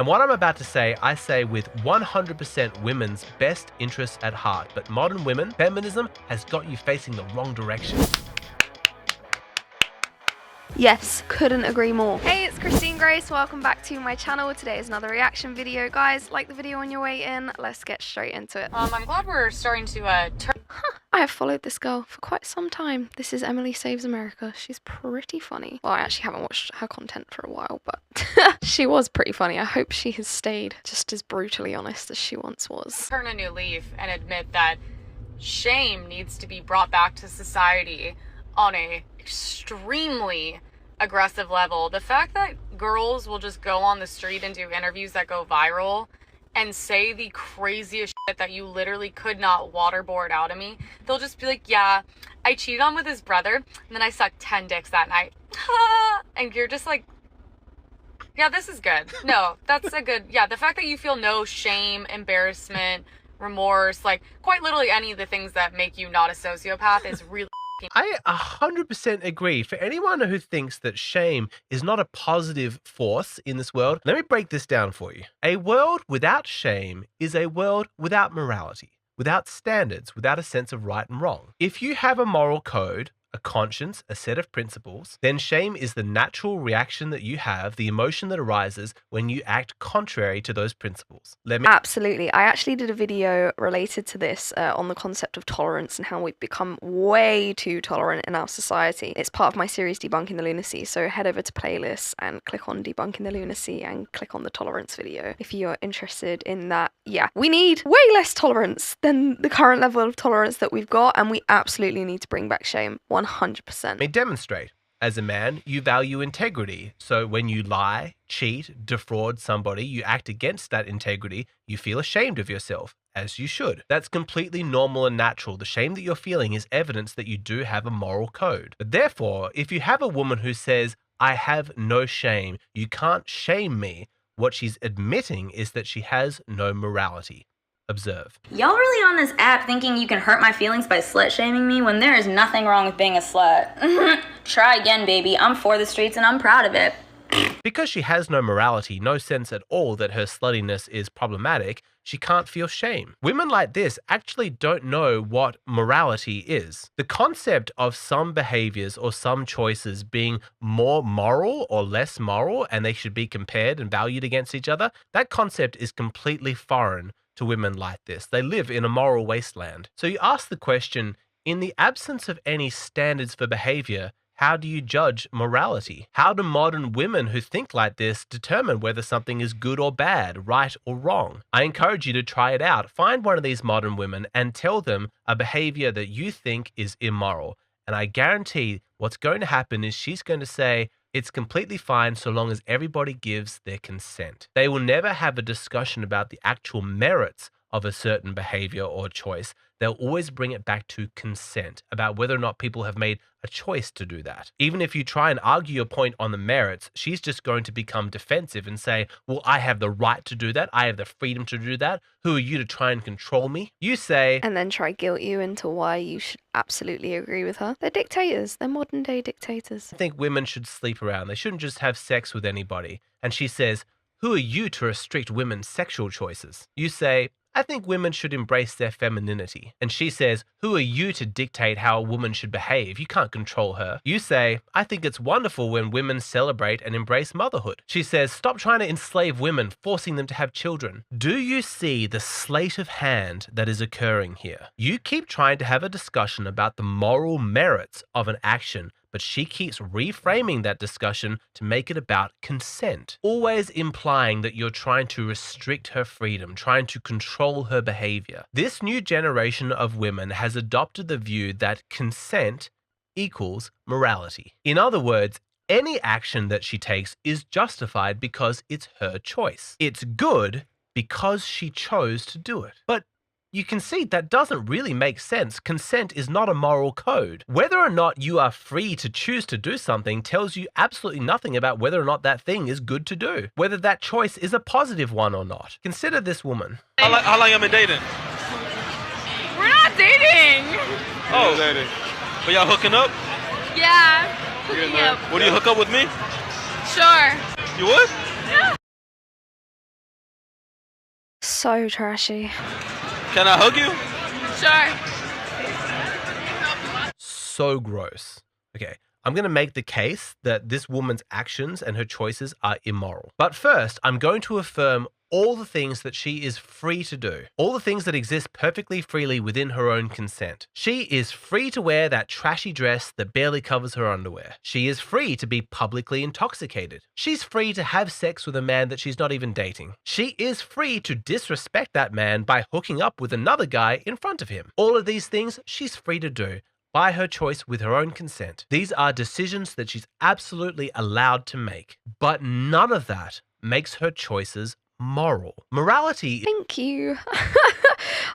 And what I'm about to say, I say with 100% women's best interests at heart. But modern women, feminism has got you facing the wrong direction. Yes, couldn't agree more. Hey, it's Christine Grace. Welcome back to my channel. Today is another reaction video. Guys, like the video on your way in. Let's get straight into it. I'm glad we're starting to turn. I have followed this girl for quite some time. This is Emily Saves America. She's pretty funny. Well, I actually haven't watched her content for a while, but she was pretty funny. I hope she has stayed just as brutally honest as she once was. Turn a new leaf and admit that shame needs to be brought back to society on a extremely aggressive level. The fact that girls will just go on the street and do interviews that go viral and say the craziest shit that you literally could not waterboard out of me. They'll just be like, yeah, I cheated on with his brother and then I sucked 10 dicks that night. And you're just like, yeah, this is good. No, that's a good, yeah, the fact that you feel no shame, embarrassment, remorse, like quite literally any of the things that make you not a sociopath is really I 100% agree. For anyone who thinks that shame is not a positive force in this world, let me break this down for you. A world without shame is a world without morality, without standards, without a sense of right and wrong. If you have a moral code, a conscience, a set of principles, then shame is the natural reaction that you have, the emotion that arises when you act contrary to those principles. Absolutely. I actually did a video related to this on the concept of tolerance and how we've become way too tolerant in our society. It's part of my series Debunking the Lunacy, so head over to playlists and click on Debunking the Lunacy and click on the tolerance video if you're interested in that. Yeah, we need way less tolerance than the current level of tolerance that we've got, and we absolutely need to bring back shame. 100%. Let me demonstrate. As a man, you value integrity. So when you lie, cheat, defraud somebody, you act against that integrity, you feel ashamed of yourself, as you should. That's completely normal and natural. The shame that you're feeling is evidence that you do have a moral code. But therefore, if you have a woman who says, I have no shame, you can't shame me, what she's admitting is that she has no morality. Observe. Y'all really on this app thinking you can hurt my feelings by slut shaming me when there is nothing wrong with being a slut. Try again, baby. I'm for the streets and I'm proud of it. Because she has no morality, no sense at all that her sluttiness is problematic, she can't feel shame. Women like this actually don't know what morality is. The concept of some behaviors or some choices being more moral or less moral and they should be compared and valued against each other, that concept is completely foreign to women like this. They live in a moral wasteland. So you ask the question, in the absence of any standards for behavior, how do you judge morality? How do modern women who think like this determine whether something is good or bad, right or wrong? I encourage you to try it out. Find one of these modern women and tell them a behavior that you think is immoral. And I guarantee what's going to happen is she's going to say, it's completely fine so long as everybody gives their consent. They will never have a discussion about the actual merits of a certain behavior or choice. They'll always bring it back to consent, about whether or not people have made a choice to do that. Even if you try and argue your point on the merits, she's just going to become defensive and say, well, I have the right to do that. I have the freedom to do that. Who are you to try and control me? You say... And then try guilt you into why you should absolutely agree with her. They're dictators. They're modern day dictators. I think women should sleep around. They shouldn't just have sex with anybody. And she says, who are you to restrict women's sexual choices? You say, I think women should embrace their femininity. And she says, who are you to dictate how a woman should behave? You can't control her. You say, I think it's wonderful when women celebrate and embrace motherhood. She says, stop trying to enslave women, forcing them to have children. Do you see the sleight of hand that is occurring here? You keep trying to have a discussion about the moral merits of an action, but she keeps reframing that discussion to make it about consent, always implying that you're trying to restrict her freedom, trying to control her behavior. This new generation of women has adopted the view that consent equals morality. In other words, any action that she takes is justified because it's her choice. It's good because she chose to do it. But you can see that doesn't really make sense. Consent is not a moral code. Whether or not you are free to choose to do something tells you absolutely nothing about whether or not that thing is good to do, whether that choice is a positive one or not. Consider this woman. How long you been dating? We're not dating. Oh, dating. But y'all hooking up? Yeah. Hooking up. Would you hook up with me? Sure. You would? Yeah. So trashy. Can I hug you? Sure. So gross. Okay, I'm going to make the case that this woman's actions and her choices are immoral. But first, I'm going to affirm all the things that she is free to do. All the things that exist perfectly freely within her own consent. She is free to wear that trashy dress that barely covers her underwear. She is free to be publicly intoxicated. She's free to have sex with a man that she's not even dating. She is free to disrespect that man by hooking up with another guy in front of him. All of these things she's free to do by her choice with her own consent. These are decisions that she's absolutely allowed to make. But none of that makes her choices moral. Morality Thank you.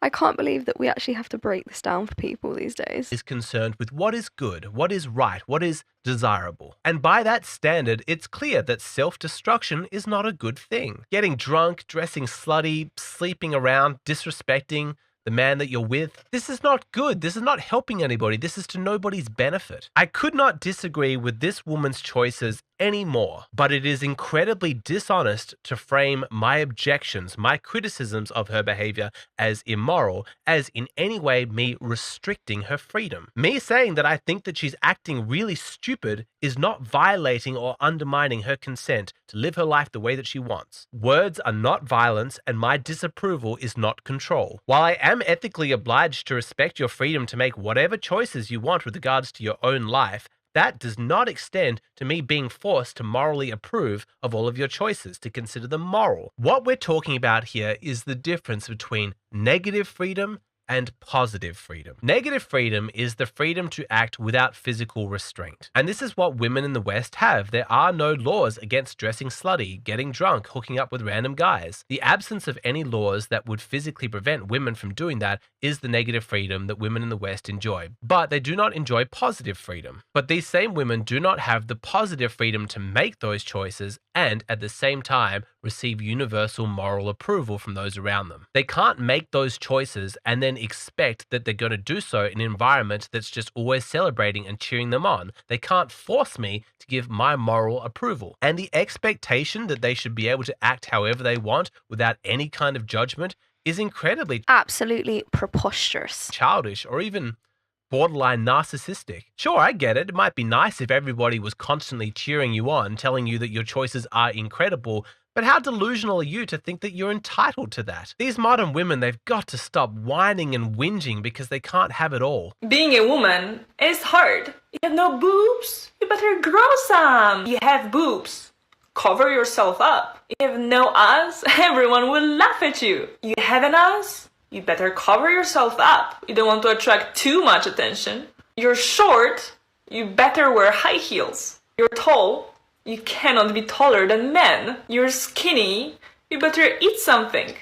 I can't believe that we actually have to break this down for people these days. is concerned with what is good, what is right, what is desirable. And by that standard, it's clear that self-destruction is not a good thing. Getting drunk, dressing slutty, sleeping around, disrespecting the man that you're with, this is not good. This is not helping anybody. This is to nobody's benefit. I could not disagree with this woman's choices anymore, but it is incredibly dishonest to frame my objections, my criticisms of her behavior as immoral, as in any way me restricting her freedom. Me saying that I think that she's acting really stupid is not violating or undermining her consent to live her life the way that she wants. Words are not violence, and my disapproval is not control. While I am ethically obliged to respect your freedom to make whatever choices you want with regards to your own life, that does not extend to me being forced to morally approve of all of your choices, to consider them moral. What we're talking about here is the difference between negative freedom and positive freedom. Negative freedom is the freedom to act without physical restraint. And this is what women in the West have. There are no laws against dressing slutty, getting drunk, hooking up with random guys. The absence of any laws that would physically prevent women from doing that is the negative freedom that women in the West enjoy. But they do not enjoy positive freedom. But these same women do not have the positive freedom to make those choices and at the same time receive universal moral approval from those around them. They can't make those choices and then expect that they're going to do so in an environment that's just always celebrating and cheering them on. They can't force me to give my moral approval. And the expectation that they should be able to act however they want without any kind of judgment is incredibly Absolutely preposterous. childish or even borderline narcissistic. Sure, I get it. It might be nice if everybody was constantly cheering you on, telling you that your choices are incredible, but how delusional are you to think that you're entitled to that? These modern women, they've got to stop whining and whinging because they can't have it all. Being a woman is hard. You have no boobs? You better grow some. You have boobs. Cover yourself up. You have no ass? Everyone will laugh at you. You have an ass? You better cover yourself up. You don't want to attract too much attention. You're short? You better wear high heels. You're tall? You cannot be taller than men. You're skinny? You better eat something.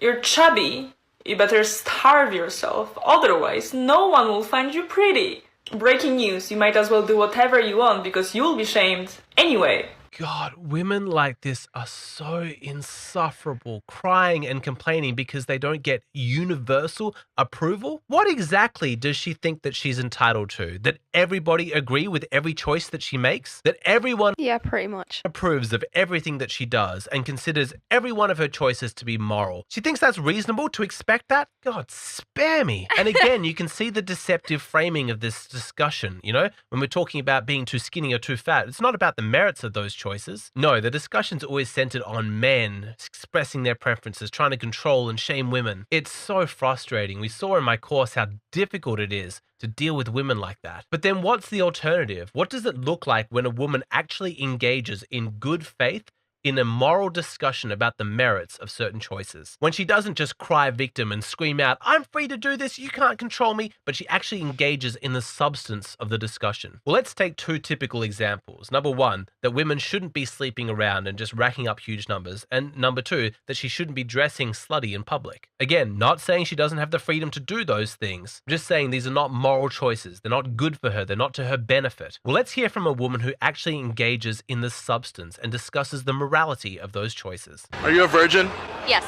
You're chubby? You better starve yourself. Otherwise, no one will find you pretty. Breaking news, you might as well do whatever you want because you'll be shamed anyway. God, women like this are so insufferable, crying and complaining because they don't get universal approval. What exactly does she think that she's entitled to? That everybody agree with every choice that she makes? That everyone Yeah, pretty much. approves of everything that she does and considers every one of her choices to be moral? She thinks that's reasonable to expect that? God, spare me. And again, you can see the deceptive framing of this discussion, you know, when we're talking about being too skinny or too fat. It's not about the merits of those choices. No, the discussion's always centered on men expressing their preferences, trying to control and shame women. It's so frustrating. We saw in my course how difficult it is to deal with women like that. But then what's the alternative? What does it look like when a woman actually engages in good faith in a moral discussion about the merits of certain choices? When she doesn't just cry victim and scream out, "I'm free to do this, you can't control me," but she actually engages in the substance of the discussion. Well, let's take two typical examples. Number one, that women shouldn't be sleeping around and just racking up huge numbers. And number two, that she shouldn't be dressing slutty in public. Again, not saying she doesn't have the freedom to do those things. I'm just saying these are not moral choices. They're not good for her. They're not to her benefit. Well, let's hear from a woman who actually engages in the substance and discusses the morality of those choices. Are you a virgin? Yes,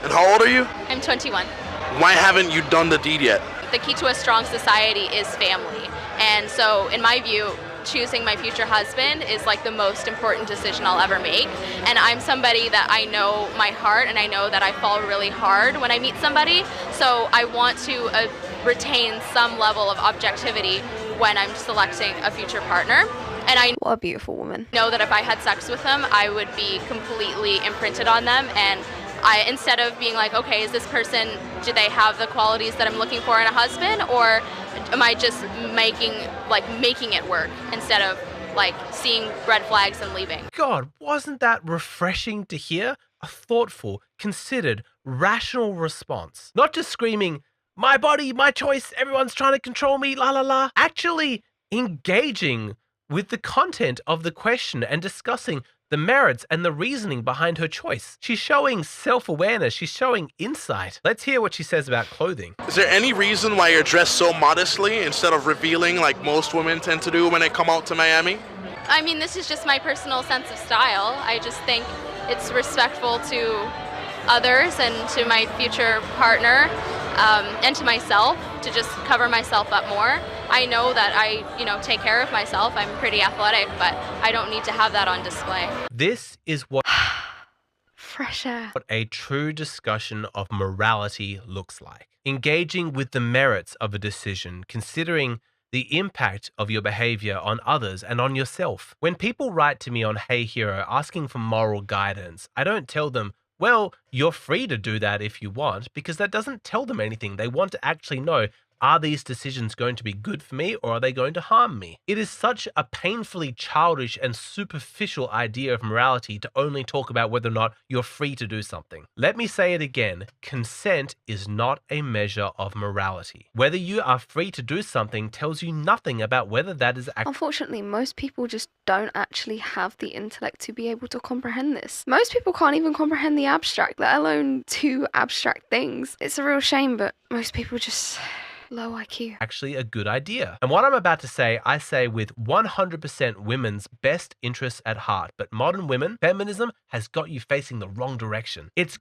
And how old are you? I'm 21. Why haven't you done the deed yet? The key to a strong society is family. And so, in my view, choosing my future husband is like the most important decision I'll ever make. And I'm somebody that I know my heart, and I know that I fall really hard when I meet somebody. So I want to retain some level of objectivity when I'm selecting a future partner. And I What a beautiful woman. know that if I had sex with them, I would be completely imprinted on them. And instead of being like, okay, is this person, do they have the qualities that I'm looking for in a husband, or am I just making it work instead of like seeing red flags and leaving? God, wasn't that refreshing to hear? A thoughtful, considered, rational response. Not just screaming, my body, my choice, everyone's trying to control me, la la la. Actually engaging with the content of the question and discussing the merits and the reasoning behind her choice. She's showing self-awareness. She's showing insight. Let's hear what she says about clothing. Is there any reason why you're dressed so modestly instead of revealing like most women tend to do when they come out to Miami? I mean, this is just my personal sense of style. I just think it's respectful to others and to my future partner, and to myself, to just cover myself up more. I know that I, take care of myself. I'm pretty athletic, but I don't need to have that on display. This is what Fresh air. a true discussion of morality looks like. Engaging with the merits of a decision, considering the impact of your behavior on others and on yourself. When people write to me on Hey Hero asking for moral guidance, I don't tell them, well, you're free to do that if you want, because that doesn't tell them anything. They want to actually know, are these decisions going to be good for me, or are they going to harm me? It is such a painfully childish and superficial idea of morality to only talk about whether or not you're free to do something. Let me say it again. Consent is not a measure of morality. Whether you are free to do something tells you nothing about whether that is actually... Unfortunately, most people just don't actually have the intellect to be able to comprehend this. Most people can't even comprehend the abstract, let alone two abstract things. It's a real shame, but most people just... low IQ. Actually a good idea. And what I'm about to say, I say with 100% women's best interests at heart. But modern women, feminism has got you facing the wrong direction. It's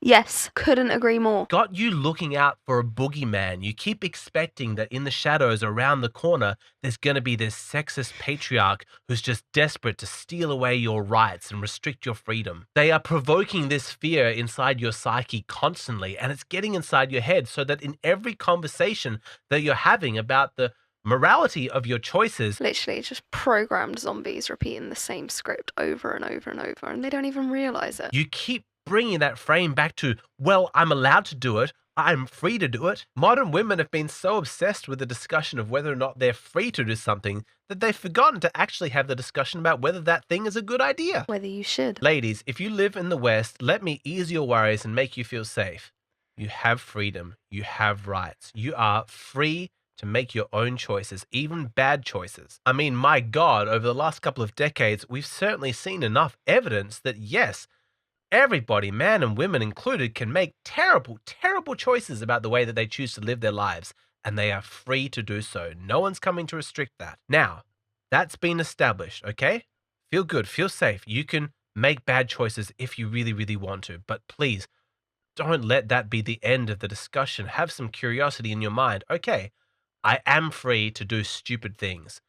Yes, couldn't agree more. got you looking out for a boogeyman. You keep expecting that in the shadows around the corner, there's going to be this sexist patriarch who's just desperate to steal away your rights and restrict your freedom. They are provoking this fear inside your psyche constantly, and it's getting inside your head so that in every conversation that you're having about the morality of your choices, Literally, just programmed zombies repeating the same script over and over and over, and they don't even realize it. you keep bringing that frame back to, well, I'm allowed to do it. I'm free to do it. Modern women have been so obsessed with the discussion of whether or not they're free to do something that they've forgotten to actually have the discussion about whether that thing is a good idea. Whether you should. Ladies, if you live in the West, let me ease your worries and make you feel safe. You have freedom. You have rights. You are free to make your own choices, even bad choices. I mean, my God, over the last couple of decades, we've certainly seen enough evidence that yes, everybody, man and women included, can make terrible, terrible choices about the way that they choose to live their lives, and they are free to do so. No one's coming to restrict that. Now, that's been established, okay? Feel good, feel safe. You can make bad choices if you really, really want to, but please don't let that be the end of the discussion. Have some curiosity in your mind. Okay, I am free to do stupid things,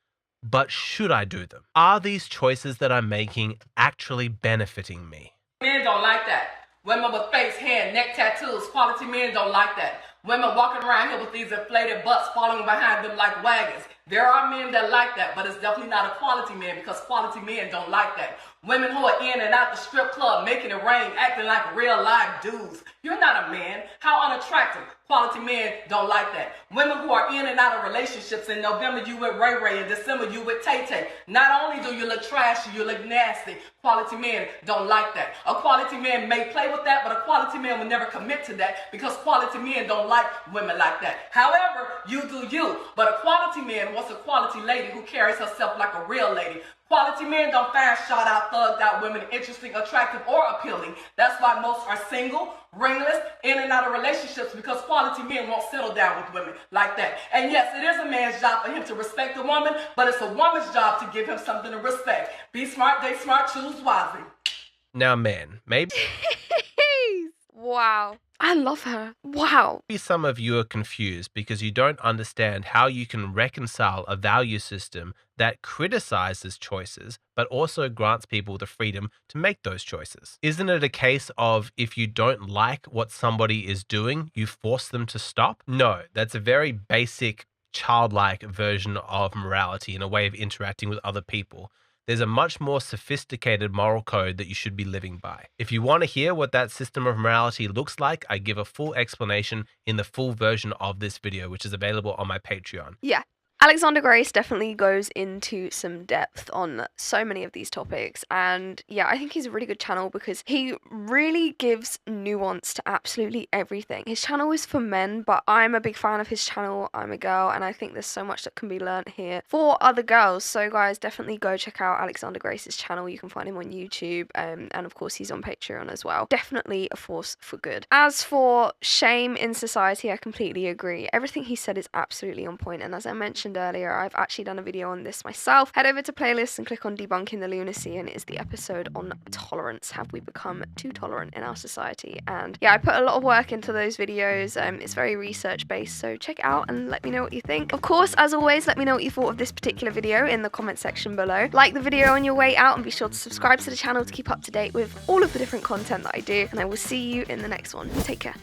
but should I do them? Are these choices that I'm making actually benefiting me? Men don't like that. Women with face, hair, neck tattoos, quality men don't like that. Women walking around here with these inflated butts following behind them like wagons. There are men that like that, but it's definitely not a quality man because quality men don't like that. Women who are in and out the strip club, making it rain, acting like real live dudes. You're not a man. How unattractive. Quality men don't like that. Women who are in and out of relationships. In November, you with Ray Ray. In December, you with Tay Tay. Not only do you look trashy, you look nasty. Quality men don't like that. A quality man may play with that, but a quality man will never commit to that because quality men don't like women like that. However, you do you. But a quality man wants a quality lady who carries herself like a real lady. Quality men don't find shot out, thugged out women interesting, attractive, or appealing. That's why most are single, ringless, in and out of relationships because quality men won't settle down with women like that. And yes, it is a man's job for him to respect a woman, but it's a woman's job to give him something to respect. Be smart, date smart, choose wisely. Now, man, maybe... Wow. I love her. Wow. Maybe some of you are confused because you don't understand how you can reconcile a value system that criticizes choices but also grants people the freedom to make those choices. Isn't it a case of if you don't like what somebody is doing, you force them to stop? No, that's a very basic, childlike version of morality and a way of interacting with other people. There's a much more sophisticated moral code that you should be living by. If you want to hear what that system of morality looks like, I give a full explanation in the full version of this video, which is available on my Patreon. Yeah. Alexander Grace definitely goes into some depth on so many of these topics, and yeah, I think he's a really good channel because he really gives nuance to absolutely everything. His channel is for men, but I'm a big fan of his channel. I'm a girl, and I think there's so much that can be learnt here for other girls. So guys, definitely go check out Alexander Grace's channel. You can find him on YouTube, and of course he's on Patreon as well. Definitely a force for good. As for shame in society, I completely agree. Everything he said is absolutely on point, and as I mentioned earlier, I've actually done a video on this myself. Head over to playlists and click on Debunking the Lunacy, and it is the episode on tolerance. Have we become too tolerant in our society? And yeah, I put a lot of work into those videos. It's very research based, so check it out and let me know what you think. Of course, as always, let me know what you thought of this particular video in the comment section below. Like the video on your way out and be sure to subscribe to the channel to keep up to date with all of the different content that I do, and I will see you in the next one. Take care.